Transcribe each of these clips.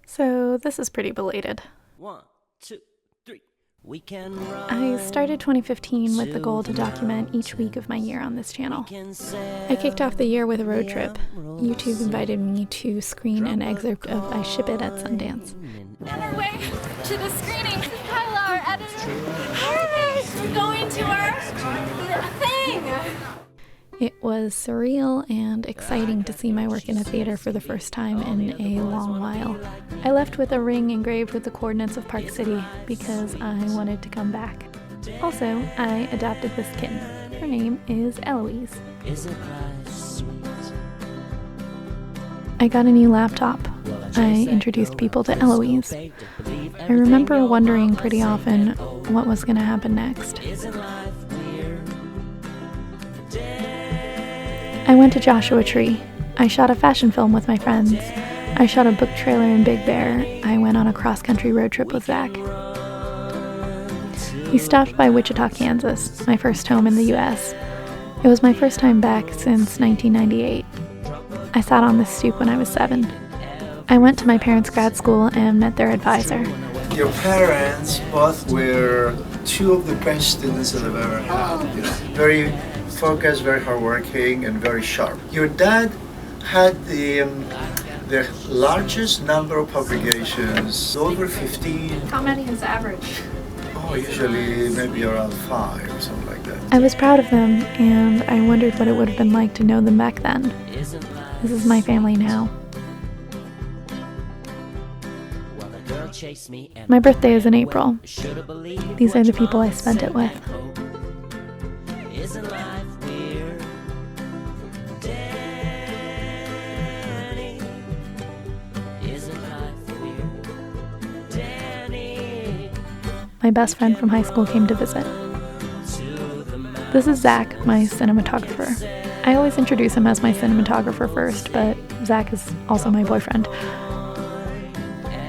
So this is pretty belated. 1, 2, 3. We can run. I started 2015 with the goal to document each week of my year on this channel. I kicked off the year with a road trip. YouTube invited me to screen an excerpt of I Ship It at Sundance. On our way to the screening. This is Kyla, our editor. Hey, we're going to our thing. It was surreal and exciting to see my work in a theater for the first time in a long while. I left with a ring engraved with the coordinates of Park City because I wanted to come back. Also, I adopted this kitten. Her name is Eloise. I got a new laptop. I introduced people to Eloise. I remember wondering pretty often what was going to happen next. I went to Joshua Tree. I shot a fashion film with my friends. I shot a book trailer in Big Bear. I went on a cross-country road trip with Zach. We stopped by Wichita, Kansas, my first home in the U.S. It was my first time back since 1998. I sat on this stoop when I was 7. I went to my parents' grad school and met their advisor. Your parents both were two of the best students that I've ever had. You know, very focused, very hardworking, and very sharp. Your dad had the largest number of publications, over 15. How many is average? Oh, usually maybe around 5 or something like that. I was proud of them, and I wondered what it would have been like to know them back then. This is my family now. My birthday is in April. These are the people I spent it with. My best friend from high school came to visit. This is Zach, my cinematographer. I always introduce him as my cinematographer first, but Zach is also my boyfriend.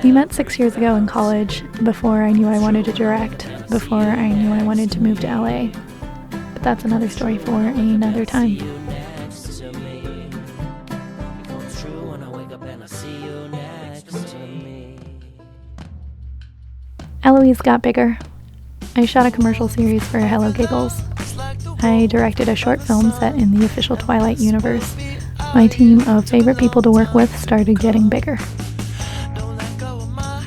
We met 6 years ago in college, before I knew I wanted to direct, before I knew I wanted to move to LA. But that's another story for another time. Eloise got bigger. I shot a commercial series for Hello Giggles. I directed a short film set in the official Twilight universe. My team of favorite people to work with started getting bigger.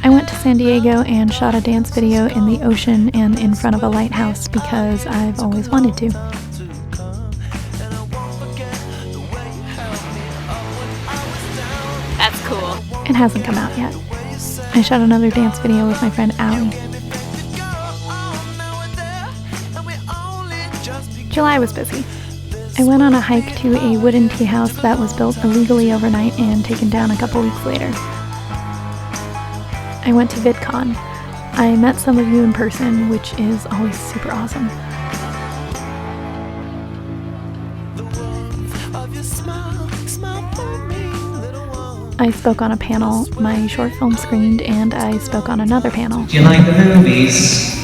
I went to San Diego and shot a dance video in the ocean and in front of a lighthouse because I've always wanted to. That's cool. It hasn't come out yet. I shot another dance video with my friend Allie. July was busy. I went on a hike to a wooden tea house that was built illegally overnight and taken down a couple weeks later. I went to VidCon. I met some of you in person, which is always super awesome. I spoke on a panel, my short film screened, and I spoke on another panel. Do you like the movies?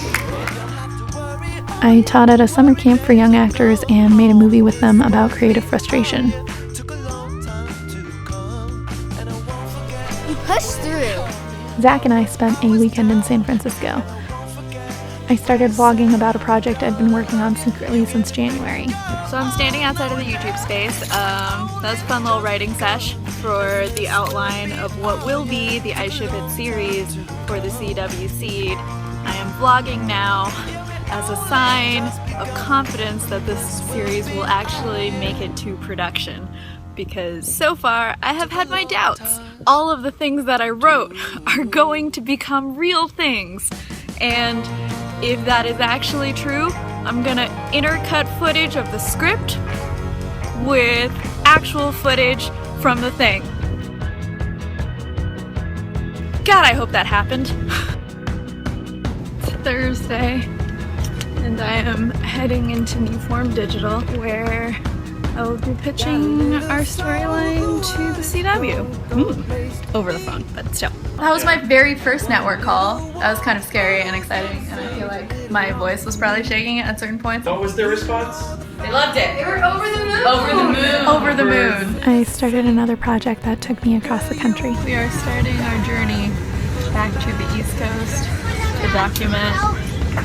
I taught at a summer camp for young actors and made a movie with them about creative frustration. You pushed through. Zach and I spent a weekend in San Francisco. I started vlogging about a project I'd been working on secretly since January. So I'm standing outside of the YouTube space. That was a fun little writing sesh for the outline of what will be the I Ship It series for the CW Seed. I am vlogging now as a sign of confidence that this series will actually make it to production. Because so far, I have had my doubts. All of the things that I wrote are going to become real things. And if that is actually true, I'm gonna intercut footage of the script with actual footage from the thing. God, I hope that happened. It's Thursday, and I am heading into New Form Digital, where I will be pitching our storyline to the CW. Over the phone, but still. That was my very first network call. That was kind of scary and exciting, and I feel like my voice was probably shaking at certain points. What was their response? They loved it. They were over the moon. Over the moon. Over the moon. I started another project that took me across the country. We are starting our journey back to the East Coast to document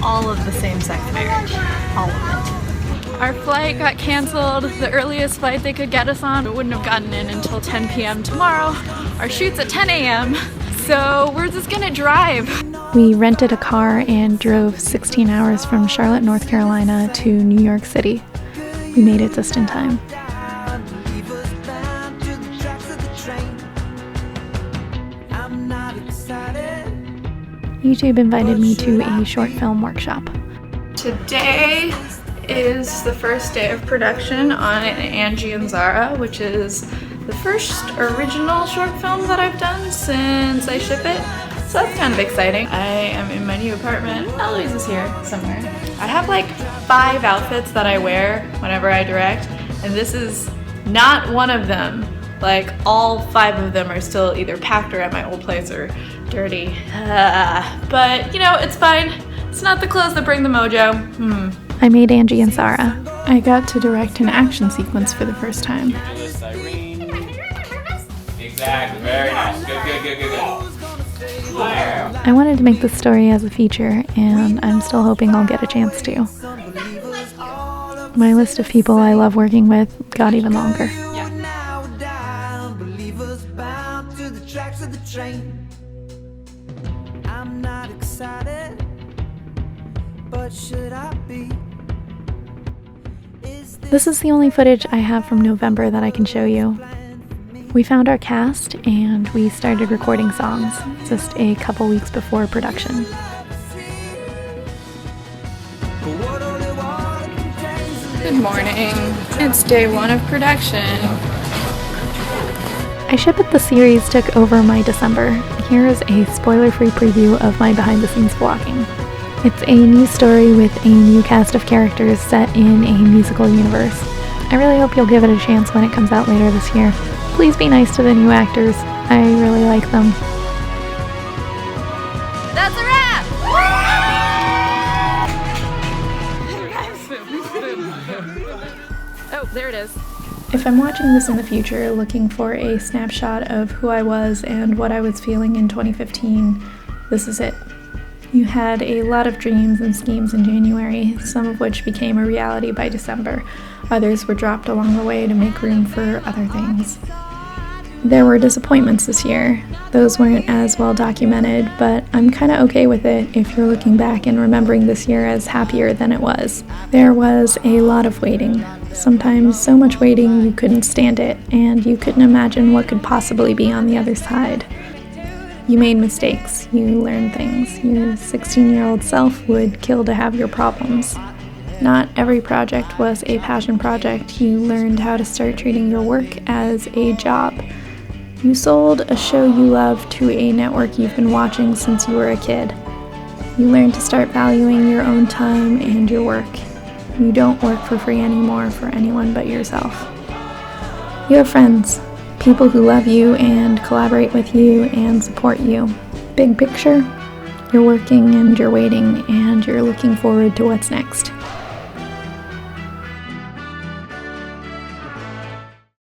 all of the same-sex marriage. All of it. Our flight got canceled. The earliest flight they could get us on, we wouldn't have gotten in until 10 p.m. tomorrow. Our shoot's at 10 a.m. So we're just gonna drive. We rented a car and drove 16 hours from Charlotte, North Carolina to New York City. We made it just in time. YouTube invited me to a short film workshop. Today is the first day of production on Angie and Zara, which is the first original short film that I've done since I ship it. So that's kind of exciting. I am in my new apartment. Eloise is here somewhere. I have like 5 outfits that I wear whenever I direct, and this is not one of them. Like all 5 of them are still either packed or at my old place or dirty. But you know, it's fine. It's not the clothes that bring the mojo. I made Angie and Zara. I got to direct an action sequence for the first time. Exactly, very nice. Good. I wanted to make this story as a feature, and I'm still hoping I'll get a chance to. My list of people I love working with got even longer. I'm not excited, but should I be? This is the only footage I have from November that I can show you. We found our cast and we started recording songs just a couple weeks before production. Good morning. It's day 1 of production. I Ship It the series took over my December. Here is a spoiler-free preview of my behind-the-scenes vlogging. It's a new story with a new cast of characters set in a musical universe. I really hope you'll give it a chance when it comes out later this year. Please be nice to the new actors. I really like them. That's a wrap! Oh, there it is. If I'm watching this in the future, looking for a snapshot of who I was and what I was feeling in 2015, this is it. You had a lot of dreams and schemes in January, some of which became a reality by December. Others were dropped along the way to make room for other things. There were disappointments this year. Those weren't as well documented, but I'm kind of okay with it if you're looking back and remembering this year as happier than it was. There was a lot of waiting. Sometimes so much waiting you couldn't stand it, and you couldn't imagine what could possibly be on the other side. You made mistakes, you learned things. Your 16-year-old self would kill to have your problems. Not every project was a passion project. You learned how to start treating your work as a job. You sold a show you love to a network you've been watching since you were a kid. You learned to start valuing your own time and your work. You don't work for free anymore for anyone but yourself. You have friends, people who love you and collaborate with you and support you. Big picture, you're working and you're waiting and you're looking forward to what's next.